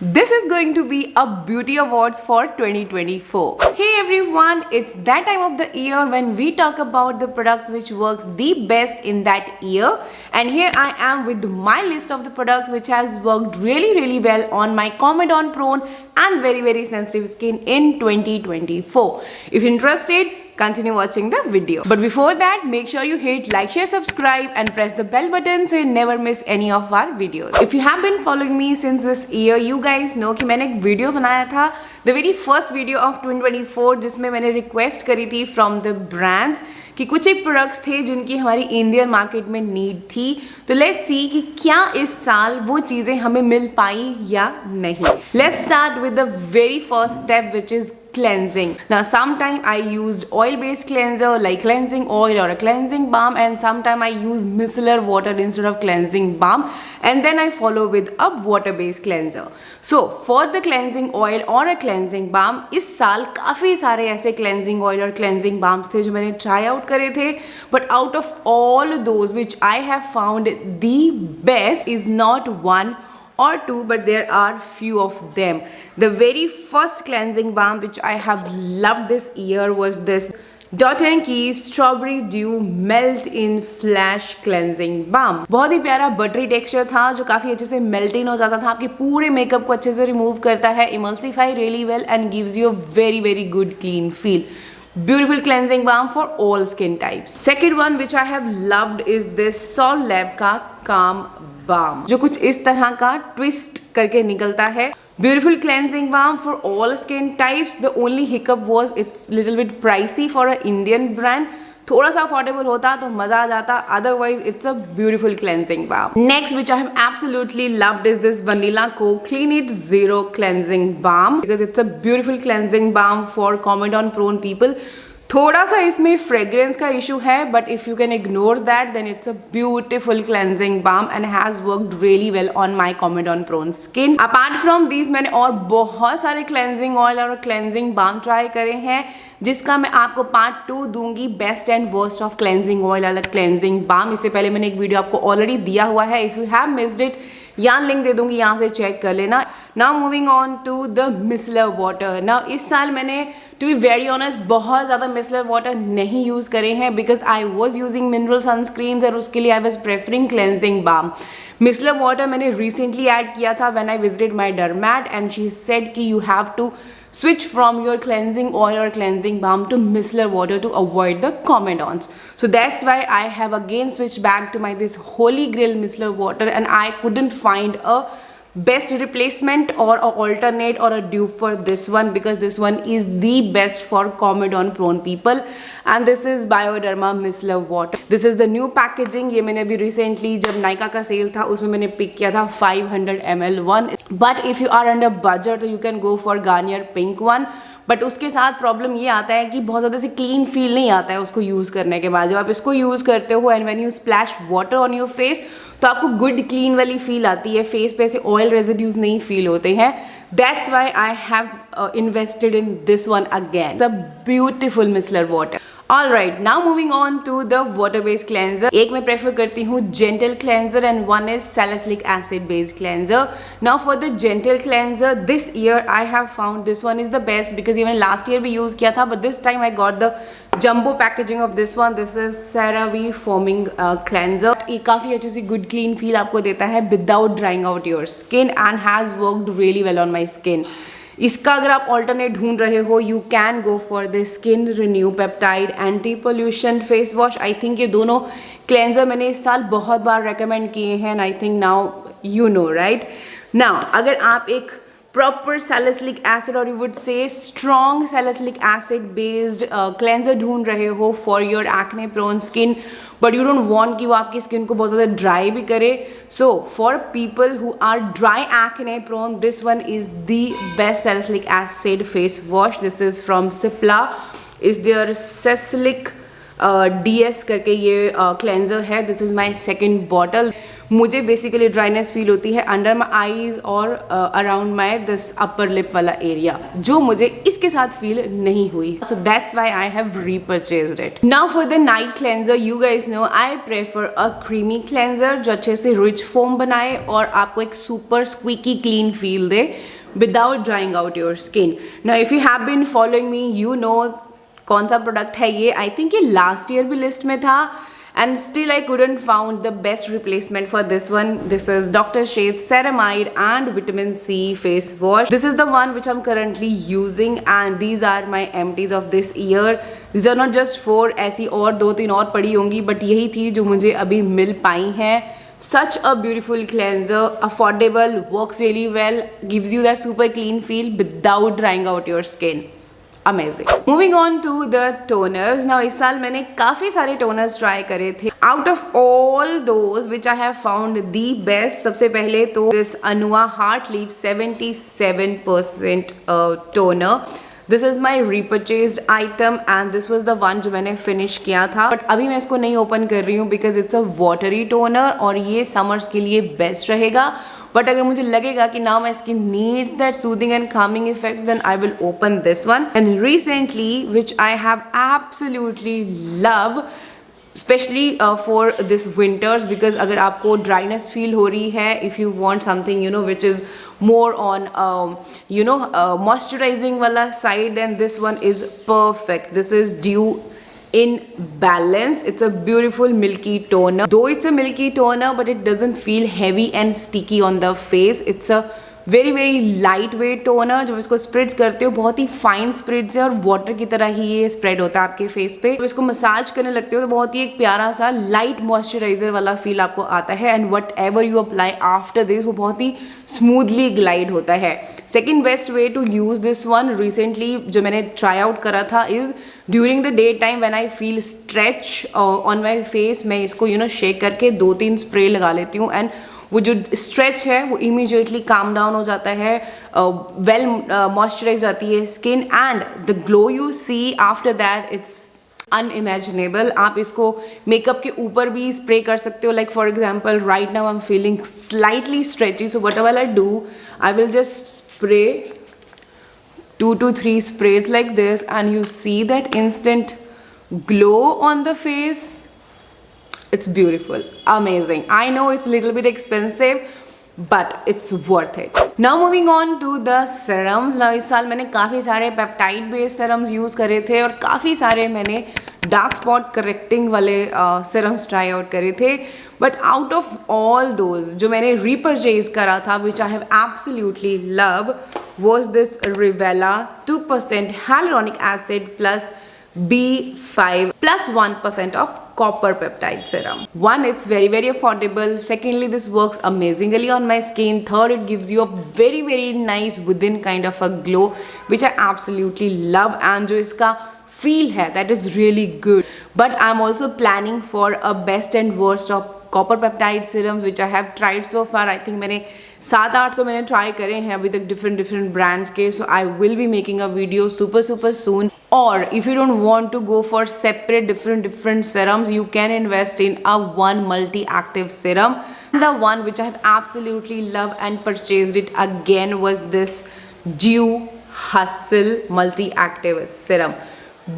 This is going to be a beauty awards for 2024. Hey everyone, it's that time of the year when we talk about the products which works the best in that year, and here I am with my list of the products which has worked really well on my comedone prone and very sensitive skin in 2024. If you're interested, continue watching the video. But before that, make sure you hit like, share, subscribe and press the bell button so you never miss any of our videos. If you have been following me since this year, you guys know कि मैंने एक video बनाया था, the very first video of 2024, जिसमें मैंने request करी थी from the brands कि कुछ एक प्रोडक्ट्स थे जिनकी हमारी इंडियन मार्केट में नीड थी. तो लेट्स सी कि क्या इस साल वो चीज़ें हमें मिल पाई या नहीं. Let's start with the very first step which is cleansing. Now sometime I used oil based cleanser like cleansing oil or a cleansing balm, and sometime I use micellar water instead of cleansing balm, and then I follow with a water based cleanser. So for the cleansing oil or a cleansing balm, इस साल काफ़ी सारे ऐसे cleansing oil और cleansing balms थे जो मैंने try out करे थे, but out of all those which I have found the best is not one or two, but there are few of them. The very first cleansing balm which I have loved this year was this Dot & Key Strawberry Dew Melt in Flash Cleansing Balm. बहुत ही प्यारा buttery texture था जो काफ़ी अच्छे से melt in हो जाता था, आपके पूरे मेकअप को अच्छे से रिमूव करता है, emulsify really well and gives you a very good clean feel. Beautiful cleansing balm for all skin types. Second one which I have loved is this Sol Lab का Calm Balm, जो कुछ इस तरह का twist करके निकलता है. Beautiful cleansing balm for all skin types. The only hiccup was it's little bit pricey for an Indian brand. थोड़ा सा अफोर्डेबल होता तो मजा आ जाता. Otherwise, it's a beautiful cleansing balm. Next, which I have absolutely loved, is this Vanilla Co Clean It Zero Cleansing Balm, because it's a beautiful cleansing balm for comedone prone people. थोड़ा सा इसमें fragrance का issue है, but if you can ignore that then it's a beautiful cleansing balm and has worked really well on my comedone prone skin. Apart from these मैंने और बहुत सारे cleansing oil और क्लेंजिंग बाम ट्राई करे हैं, जिसका मैं आपको पार्ट 2 दूंगी, best and worst of cleansing oil और क्लेंजिंग बाम. इससे पहले मैंने एक वीडियो आपको ऑलरेडी दिया हुआ है. If you have missed it, यहाँ लिंक दे दूंगी, यहाँ से चेक कर लेना. Now moving on to the micellar water. Now इस साल मैंने टू बी वेरी ऑनेस्ट बहुत ज़्यादा मिसलर वाटर नहीं यूज़ करे हैं, because I was using mineral sunscreens और उसके लिए I was preferring cleansing balm. Micellar water मैंने रिसेंटली ऐड किया था when I visited my dermat, and she said कि you have to switch from your cleansing oil or cleansing balm to micellar water to avoid the comedones. So that's why I have again switched back to my this holy grail micellar water, and I couldn't find a best replacement or a alternate or a dupe for this one, because this one is the best for comedone prone people, and this is Bioderma micellar water. This is the new packaging. ये मैंने अभी recently जब नाइका का cell था उसमें मैंने pick किया था 500 ml one, but if you are under budget तो you can go for Garnier pink one. But उसके साथ प्रॉब्लम ये आता है कि बहुत ज़्यादा से क्लीन फील नहीं आता है उसको यूज़ करने के बाद. जब आप इसको यूज़ करते हो and when you splash water on your face, तो आपको गुड क्लीन वाली फील आती है, फेस पे ऐसे ऑयल रेजिड्यूज नहीं फील होते हैं. That's why I have invested in this one again. It's a beautiful micellar water. Alright, now moving on to the water based cleanser. एक मैं प्रेफर करती हूँ gentle cleanser and one is salicylic acid based cleanser. Now for the gentle cleanser, this year I have found this one is the best, because even last year भी use किया था, but this time I got the jumbo packaging of this one. This is CeraVe foaming cleanser. ये काफ़ी अच्छी सी good clean feel आपको देता है without drying out your skin, and has worked really well on my skin. इसका अगर आप alternate ढूंढ रहे हो, you can go for the skin renew peptide anti pollution face wash. I think ये दोनों क्लेंजर मैंने इस साल बहुत बार रेकमेंड किए हैं, and I think now you know right. Now अगर आप एक proper salicylic acid or you would say strong salicylic acid based cleanser ढूंढ रहे हो for your acne prone skin, but you don't want कि वो आपकी स्किन को बहुत ज़्यादा ड्राई भी करे. So for people who are dry acne prone, this one is the best salicylic acid face wash. This is from Cipla. Is their salicylic DS करके ये क्लेंजर है. This is my second bottle. मुझे basically dryness feel होती है under my eyes और around my this upper lip वाला area, जो मुझे इसके साथ फील नहीं हुई. So that's why I have repurchased it. Now for the night cleanser, you guys know I prefer a creamy cleanser जो अच्छे से रिच फोम बनाए और आपको एक सुपर स्क्वीकी क्लीन फील दे without drying out your skin. Now if you have been following me, you know कौन सा प्रोडक्ट है ये. आई थिंक ये लास्ट ईयर भी लिस्ट में था and still I couldn't found the best replacement for this one. This is Dr. Sheth's Ceramide and Vitamin C face wash. This is the one which I'm currently using and these are my empties of this year. These are not just 4, ऐसी और 2-3 और पड़ी होंगी, but यही थी जो मुझे अभी मिल पाई हैं. Such a beautiful cleanser, affordable, works really well, gives you that super clean feel without drying out your skin. Amazing. Moving on to the toners. Now इस साल मैंने काफ़ी सारे toners try करे थे. Out of all those which I have found the best, सबसे पहले तो this Anua Heartleaf 77% toner. This is my repurchased item and this was the one जो मैंने finish किया था. But अभी मैं इसको नहीं open कर रही हूँ because it's a watery toner और ये summers के लिए best रहेगा. But अगर मुझे लगेगा कि now my skin needs that soothing and calming effect, then I will open this one. And recently, which I have absolutely love, especially for this winters, because अगर आपको dryness feel हो रही है, if you want something which is more on moisturizing वाला side, then this one is perfect. This is Dew in Balance. It's a beautiful milky toner. Though it's a milky toner, but it doesn't feel heavy and sticky on the face. It's a very light weight toner. जब इसको spreads करते हो बहुत ही fine spreads है और water की तरह ही ये स्प्रेड होता है आपके फेस पे. जब इसको मसाज करने लगते हो तो बहुत ही एक प्यारा सा लाइट मॉइस्चराइजर वाला फील आपको आता है and whatever you apply after this वो बहुत ही स्मूथली ग्लाइड होता है. Second best way to use this one recently जो मैंने ट्राई आउट करा था is during the day time when I feel stretch on my face. मैं इसको शेक करके 2-3 स्प्रे लगा लेती हूँ एंड वो जो स्ट्रेच है वो इमीडिएटली काम डाउन हो जाता है, वेल मॉइस्चराइज जाती है skin and the glow you see after that it's unimaginable. आप इसको मेकअप के ऊपर भी स्प्रे कर सकते हो. Like for example right now I am feeling slightly stretchy, so what ever I do I will just spray 2 to 3 sprays like this and you see that instant glow on the face. It's beautiful, amazing. I know it's a little bit expensive, but it's worth it. Now moving on to the serums. Now इस साल मैंने काफ़ी सारे peptide based serums use करे थे और काफ़ी सारे मैंने डार्क स्पॉट करेक्टिंग वाले serums ट्राई आउट करे थे. But out of all those जो मैंने रीपरचेज करा था which I have absolutely love was this Rivella 2% hyaluronic acid plus B5 plus 1% of copper peptide serum. One, it's very affordable. Secondly, this works amazingly on my skin. Third, it gives you a very nice within kind of a glow which I absolutely love. And जो इसका feel है that is really good. But I'm also planning for a best and worst of copper peptide serums which I have tried so far. I think मैंने 7-8 तो मैंने try करे हैं अभी तक different ब्रांड्स के. So I will be making a video super soon. Or if you don't want to go for separate different serums, you can invest in a one multi-active serum. The one which I have absolutely loved and purchased it again was this Dew Hustle multi-active serum.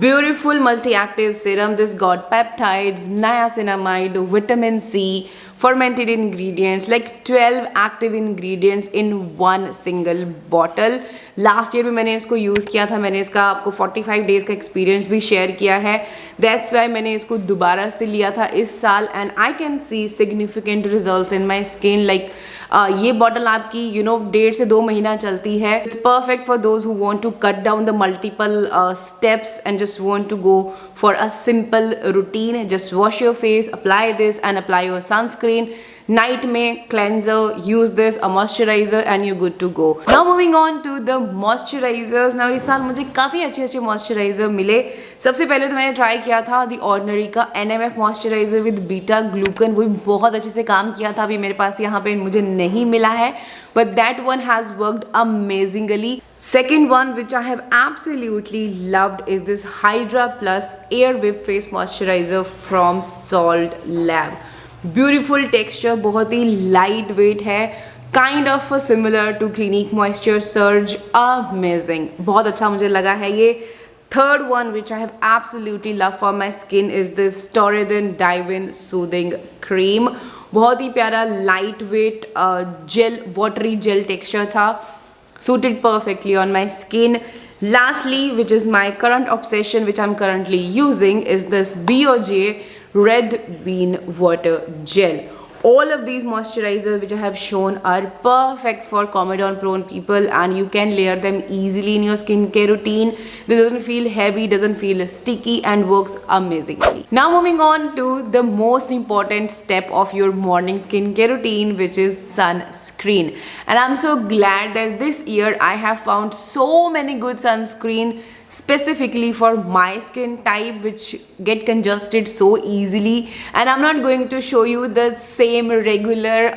Beautiful multi-active serum. This got peptides, niacinamide, vitamin C, fermented ingredients, like 12 active ingredients in one single bottle. Last year भी मैंने इसको use किया था. मैंने इसका आपको 45 days का experience भी शेयर किया है. दैट्स वाई मैंने इसको दोबारा से लिया था इस साल and I can see significant results in my skin. Like ये बॉटल आपकी 1.5 से 2 महीना चलती है. It's perfect for those who want to cut down the multiple steps and just want to go for a simple routine. Just wash your face, apply this and apply your sunscreen. Night में cleanser, use this, a moisturizer and you good to go. Now moving on to the moisturizers. Now इस साल मुझे काफ़ी अच्छे moisturiser मिले। सबसे पहले तो मैंने ट्राई किया था दी ऑर्डिनरी का NMF moisturiser with beta glucan, वो भी बहुत अच्छे से काम किया था। अभी मेरे पास यहाँ पे मुझे नहीं मिला है, but that one has worked amazingly. Second one which I have absolutely loved is this Hydra Plus Air Whip Face Moisturizer from Salt Lab. Beautiful texture, बहुत ही लाइट वेट है, kind of similar to Clinique moisture surge, amazing, बहुत अच्छा मुझे लगा है ये। Third one which I have absolutely loved for my skin is this Torridon Dive-In Soothing Cream. बहुत ही प्यारा लाइट वेट जेल, वाटरी जेल टेक्सचर था, suited perfectly on my skin. Lastly, which is my current obsession, which I'm currently using, is this BOJ Red Bean Water Gel. All of these moisturizers which I have shown are perfect for comedone prone people, and you can layer them easily in your skincare routine. This doesn't feel heavy, doesn't feel sticky, and works amazingly. Now moving on to the most important step of your morning skincare routine, which is sunscreen. And I'm so glad that this year I have found so many good sunscreen specifically for my skin type, which get congested so easily. And I'm not going to show you the same regular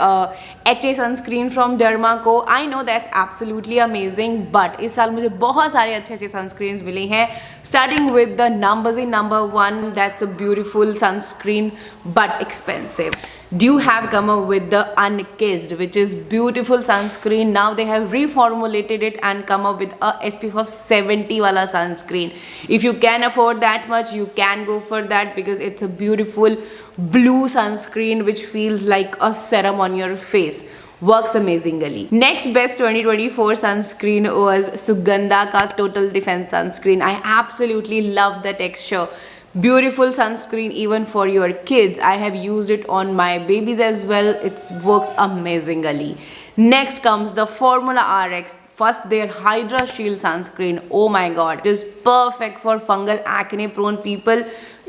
HA sunscreen from Dermaco. I know that's absolutely amazing, but इस साल मुझे बहुत सारे अच्छे sunscreens मिले हैं, starting with the number one, that's a beautiful sunscreen but expensive. Do have come up with the Unkissed, which is beautiful sunscreen. Now they have reformulated it and come up with a SPF of 70 wala sunscreen. If you can afford that much, you can go for that, because it's a beautiful blue sunscreen which feels like a serum on your face. Works amazingly. Next best 2024 sunscreen was Sugandha ka Total Defense sunscreen. I absolutely love the texture. Beautiful sunscreen even for your kids. I have used it on my babies as well. It works amazingly. Next comes the Formula RX. First, their Hydra Shield sunscreen. Oh my god, just perfect for fungal acne prone people.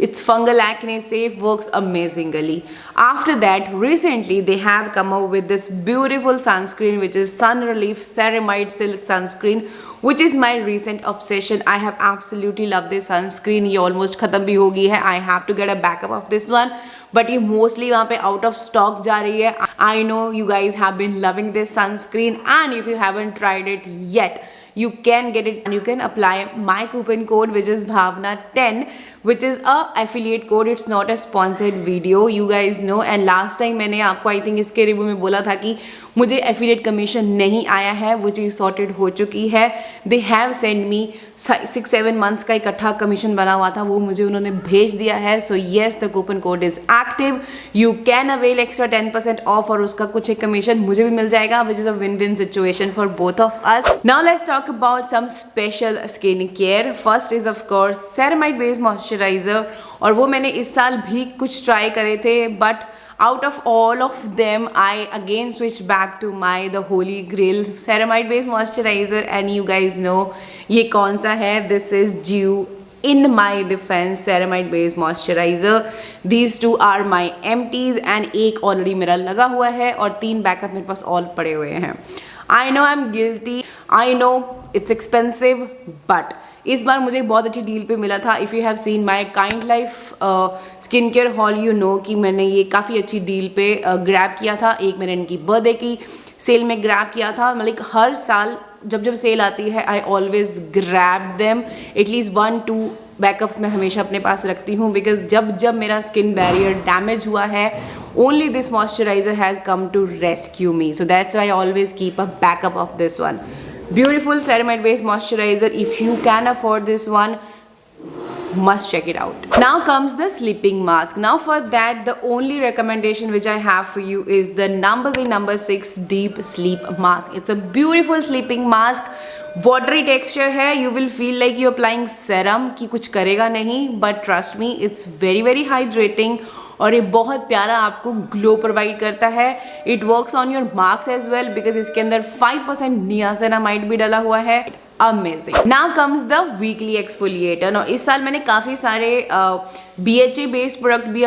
It's fungal acne safe, works amazingly. After that, recently they have come up with this beautiful sunscreen, which is Sun Relief Ceramide Silk Sunscreen, which is my recent obsession. I have absolutely loved this sunscreen. ये almost खत्म भी हो गई है. I have to get a backup of this one, but ये mostly वहाँ पे out of stock जा रही है. I know you guys have been loving this sunscreen, and if you haven't tried it yet, you can get it and you can apply my coupon code, which is Bhavna10, which is a affiliate code. It's not a sponsored video, you guys know. And last time मैंने आपको I think इसके review में बोला था कि मुझे affiliate commission नहीं आया है, वो चीज़ sorted हो चुकी है. They have sent me 6-7 months का इकट्ठा कमीशन बना हुआ था, वो मुझे उन्होंने भेज दिया है. So yes, the coupon code is active. You can avail extra 10% off, और उसका कुछ एक कमीशन मुझे भी मिल जाएगा, which is a win-win situation for both of us. Now let's talk about some special skin care. First is of course ceramide based moisturizer, और वो मैंने इस साल भी कुछ ट्राई करे थे, but out of all of them I again switched back to the holy grail ceramide based moisturizer, and you guys know ये कौन सा है. This is Dew In My Defense ceramide based moisturizer. These two are my empties, and एक already मेरा लगा हुआ है और 3 बैकअप मेरे पास ऑल पड़े हुए हैं. I know I'm guilty, I know it's expensive, but इस बार मुझे बहुत अच्छी डील पे मिला था. If you have seen my kind life skin care hall, you know कि मैंने ये काफ़ी अच्छी डील पे ग्रैब किया था. एक मैंने इनकी बर्थडे की सेल में ग्रैब किया था. मतलब हर साल जब सेल आती है I always grab them. At least 1-2 backups मैं हमेशा अपने पास रखती हूँ, बिकॉज जब मेरा स्किन बैरियर डैमेज हुआ है, only this moisturizer has come to rescue me. So that's I always keep a backup of this one. Beautiful ceramide based moisturizer. If you can afford this one, must check it out. Now comes the sleeping mask. Now for that, the only recommendation which I have for you is the number 6 deep sleep mask. It's a beautiful sleeping mask. Watery texture है. You will feel like you're applying serum कि कुछ करेगा नहीं, but trust me, it's very hydrating. और ये बहुत प्यारा आपको ग्लो प्रोवाइड करता है. It works on your marks as well, because इसके अंदर 5% नियासिनामाइड भी डला हुआ है. amazing. Now comes the weekly exfoliator. Now इस साल मैंने काफ़ी सारे BHA based product भी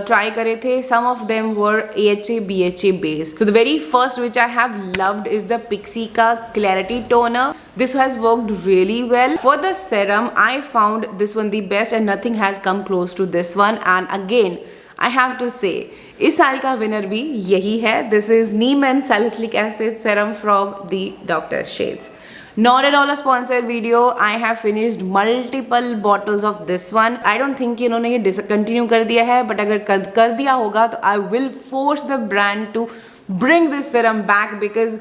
try करे थे. Some of them were AHA BHA based. So the very first which I have loved is the Pixi का Clarity Toner. This has worked really well. For the serum, I found this one the best and nothing has come close to this one. And again, I have to say, इस साल का winner भी यही है. This is Neem and Salicylic Acid Serum from the Dr. Shades. Not at all a sponsored video. I have finished multiple bottles of this one. I don't think कि इन्होंने ये discontinue कर दिया है, but अगर कर दिया होगा तो I will force the brand to bring this serum back because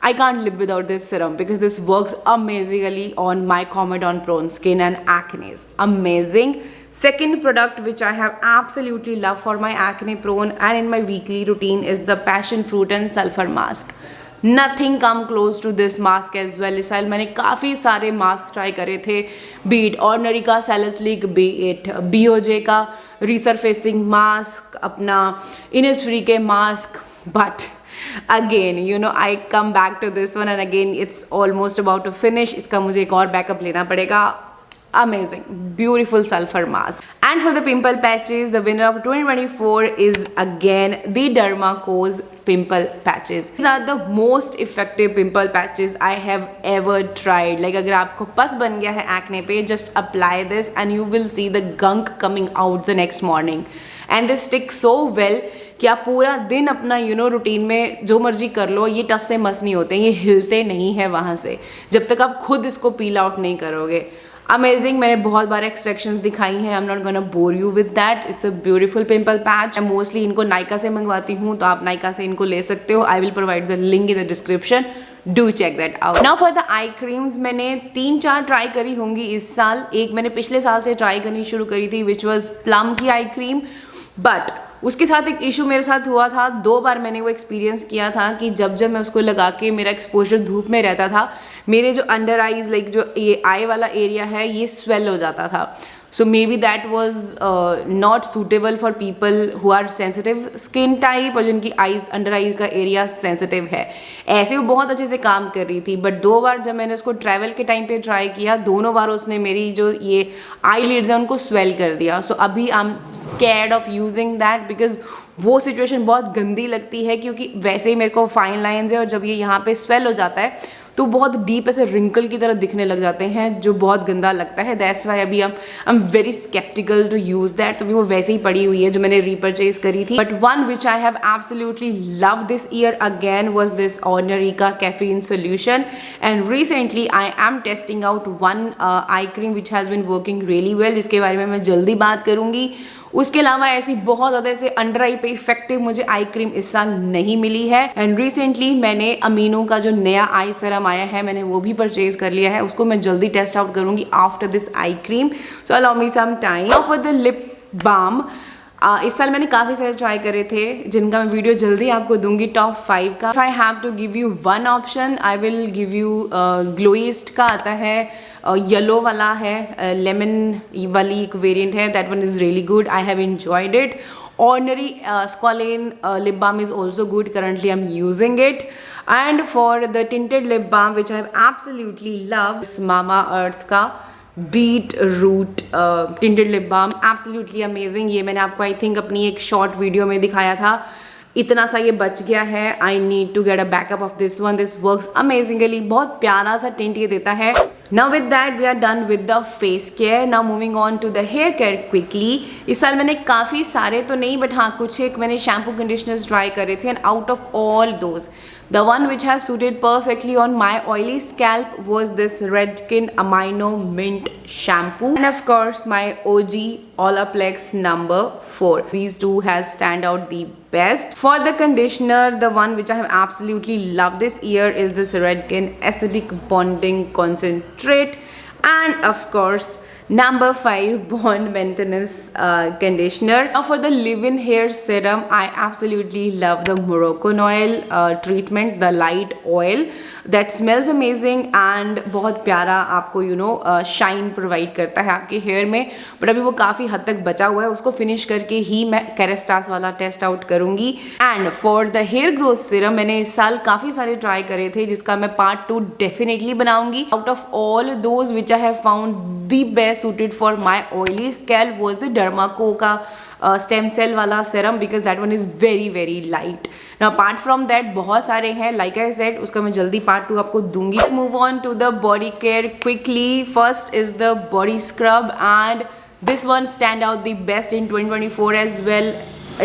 I can't live without this serum because this works amazingly on my comedone prone skin and acne. Amazing. Second product which I have absolutely loved for my acne prone and in my weekly routine is the Passion Fruit and Sulfur Mask. Nothing come close to this mask as well. इस साल मैंने काफ़ी सारे mask try करे थे, be it Ordinary का Salicylic, be it BOJ का resurfacing mask, अपना Innisfree के mask, but again you know I come back to this one and again it's almost about to finish. इसका मुझे एक और बैकअप लेना पड़ेगा. Amazing, beautiful sulfur mask. And for the pimple patches, the winner of 2024 is again the Dermacose pimple patches. These are the most effective pimple patches I have ever tried. Like अगर आपको पस बन गया है acne पे, just apply this and you will see the gunk coming out the next morning. And they stick so well कि आप पूरा दिन अपना रूटीन में जो मर्जी कर लो, ये टस से मस नहीं होते, ये हिलते नहीं है वहाँ से जब तक आप खुद इसको पील आउट नहीं करोगे. अमेजिंग. मैंने बहुत बार एक्सट्रैक्शंस दिखाई हैं. I am not gonna bore you with that. It's a beautiful pimple patch. मैं मोस्टली इनको नाइका से मंगवाती हूँ, तो आप नाइका से इनको ले सकते हो. I will provide the link in the description. Do check that out. Now for the eye creams, मैंने 3-4 ट्राई करी होंगी इस साल. एक मैंने पिछले साल से ट्राई करनी शुरू करी थी विच वॉज प्लम की आई क्रीम, बट उसके साथ एक इशू मेरे साथ हुआ था. 2 बार मैंने वो एक्सपीरियंस किया था कि जब मैं उसको लगा के मेरा एक्सपोजर धूप में रहता था, मेरे जो अंडर आईज लाइक जो ये आई वाला एरिया है ये स्वेल हो जाता था. So maybe that was not suitable for people who are sensitive skin type और जिनकी आईज अंडर आईज का एरिया सेंसिटिव है. ऐसे वो बहुत अच्छे से काम कर रही थी, बट 2 बार जब मैंने उसको ट्रैवल के टाइम पे ट्राई किया, दोनों बार उसने मेरी जो ये आई लिड्स हैं उनको स्वेल कर दिया. सो अभी I am scared of using that because वो सिचुएशन बहुत गंदी लगती है, क्योंकि वैसे ही मेरे को फाइन लाइंस है और जब ये यहाँ पे स्वेल हो जाता है तो बहुत डीप ऐसे रिंकल की तरह दिखने लग जाते हैं, जो बहुत गंदा लगता है. दैट्स वाई अभी I am very sceptical to use that. तो वो वैसे ही पड़ी हुई है जो मैंने रीपरचेज करी थी. But one which I have absolutely love this year again was this Ordinary का caffeine solution. And recently I am testing out one eye cream which has been working really well, जिसके बारे में मैं जल्दी बात करूँगी. उसके अलावा ऐसी बहुत ज़्यादा ऐसे अंडर आई पे इफेक्टिव मुझे आई क्रीम इस साल नहीं मिली है. एंड रिसेंटली मैंने अमीनो का जो नया आई सीरम आया है, मैंने वो भी परचेज कर लिया है. उसको मैं जल्दी टेस्ट आउट करूँगी after this eye cream. So allow me some time. For the lip balm, इस साल मैंने काफ़ी सारे ट्राई करे थे जिनका मैं वीडियो जल्दी आपको दूंगी टॉप 5 का. If I have to give you one option, I will give you Glowist का आता है, येलो वाला है, लेमन वाली एक वेरिएंट है, that one is really good. I have enjoyed it. Ordinary Squalane lip balm is also good. Currently I'm using it. And for the tinted lip balm, which I have absolutely loved, is Mamaearth का Beetroot tinted lip balm. Absolutely amazing. ये मैंने आपको I think अपनी एक short video में दिखाया था. इतना सा ये बच गया है. I need to get a backup of this one. This works amazingly. बहुत प्यारा सा tint ये देता है. Now with that we are done with the face care. Now moving on to the hair care quickly. इस साल मैंने काफ़ी सारे तो नहीं, बट हाँ कुछ एक मैंने shampoo conditioners try करे थे, and out of all those, the one which has suited perfectly on my oily scalp was this Redken Amino Mint shampoo, and of course my OG Olaplex number 4. These two has stand out the best. For the conditioner, the one which I have absolutely loved this year is this Redken Acidic Bonding Concentrate, and of course number 5 Bond Maintenance conditioner. Now for the leave-in hair serum, I absolutely love the Moroccan oil treatment, the light oil. That smells amazing and बहुत प्यारा आपको shine provide करता है आपके hair में। But अभी वो काफ़ी हद तक बचा हुआ है, उसको फिनिश करके ही मैं कैरेस्टास वाला टेस्ट आउट करूँगी। And for the hair growth serum मैंने इस साल काफ़ी सारे ट्राई करे थे, जिसका मैं पार्ट 2 डेफिनेटली बनाऊंगी। Out of all those which I have found the best suited for my oily scalp was the Dermaco का स्टेम सेल वाला serum, because that one is very very light. Now apart from that बहुत सारे हैं, like I said, उसका मैं जल्दी part 2 आपको दूंगी। Let's move on to the body care quickly. First is the body scrub and this one stand out the best in 2024 as well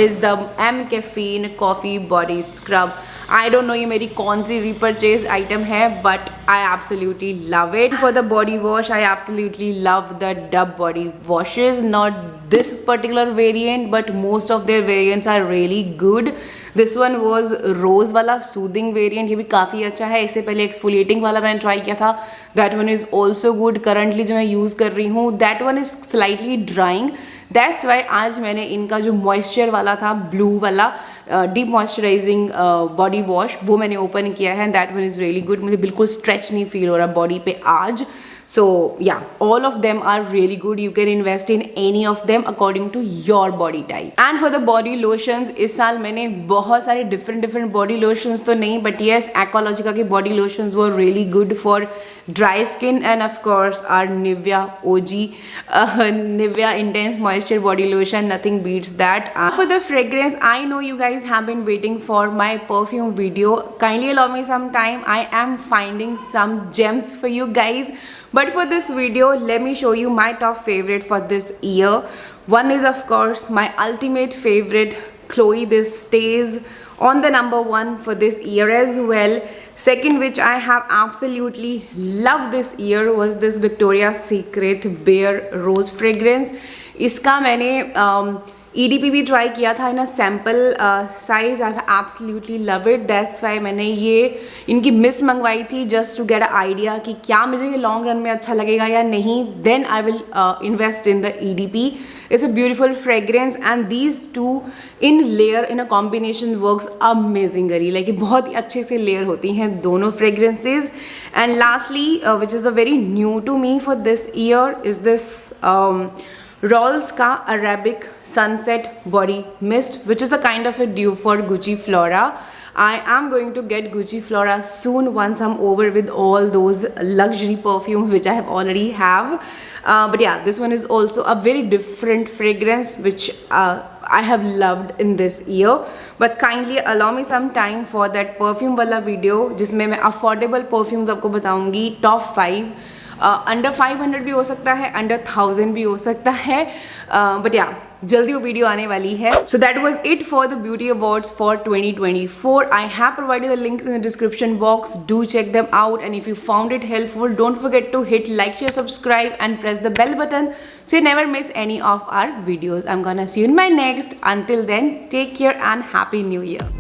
is the M Caffeine Coffee Body Scrub. I don't know ये मेरी कौन सी repurchase item है, but I absolutely love it. For the body wash, I absolutely love the Dove body washes. Not this particular variant, but most of their variants are really good. This one was rose वाला soothing variant, ये भी काफ़ी अच्छा है। इससे पहले exfoliating वाला मैंने ट्राई किया था, that one is also good. Currently जो मैं यूज़ कर रही हूँ that one is slightly drying. That's why आज मैंने इनका जो मॉइस्चर वाला था, ब्लू वाला डीप मॉइस्चराइजिंग बॉडी वॉश, वो मैंने ओपन किया है। That one is really good. मुझे बिल्कुल स्ट्रेच नहीं फील हो रहा बॉडी पे आज। So yeah, all of them are really good. You can invest in any of them according to your body type. And for the body lotions, इस साल मैंने बहुत सारे different body lotions तो नहीं, but yes, Aqualogica के body lotions were really good for dry skin, and of course our Nivea OG Nivea Intense Moisture Body Lotion, nothing beats that. For the fragrance, I know you guys have been waiting for my perfume video. Kindly allow me some time. I am finding some gems for you guys. But for this video, let me show you my top favorite for this year. One is of course my ultimate favorite, Chloe. This stays on the number 1 for this year as well. Second, which I have absolutely loved this year, was this Victoria's Secret Bare Rose fragrance. इसका मैंने EDP भी try किया था in a sample size. I absolutely love it. That's why मैंने ये इनकी mist मंगवाई थी, just to get a idea कि क्या मुझे ये लॉन्ग रन में अच्छा लगेगा या नहीं। Then I will invest in the EDP. It's a beautiful fragrance and these two in layer in a combination works amazingly. Like बहुत ही अच्छे से लेयर होती हैं दोनों fragrances. And lastly which is a very new to me for this year is this Rolls का Arabic Sunset Body Mist, which is a kind of a dupe for Gucci Flora. I am going to get Gucci Flora soon once I'm over with all those luxury perfumes which I have already have. But yeah, this one is also a very different fragrance which I have loved in this year. But kindly allow me some time for that perfume वाला video, जिसमें मैं affordable perfumes आपको बताऊंगी, top 5. Under 500 भी हो सकता है, under 1000 भी हो सकता है, बट या जल्दी वो वीडियो आने वाली है. So that was it for the beauty awards for 2024. I have provided the links in the description box. Do check them out, and if you found it helpful, don't forget to hit like, share, subscribe and press the bell button so you never miss any of our videos. I'm gonna see you in my next. Until then, take care and happy new year.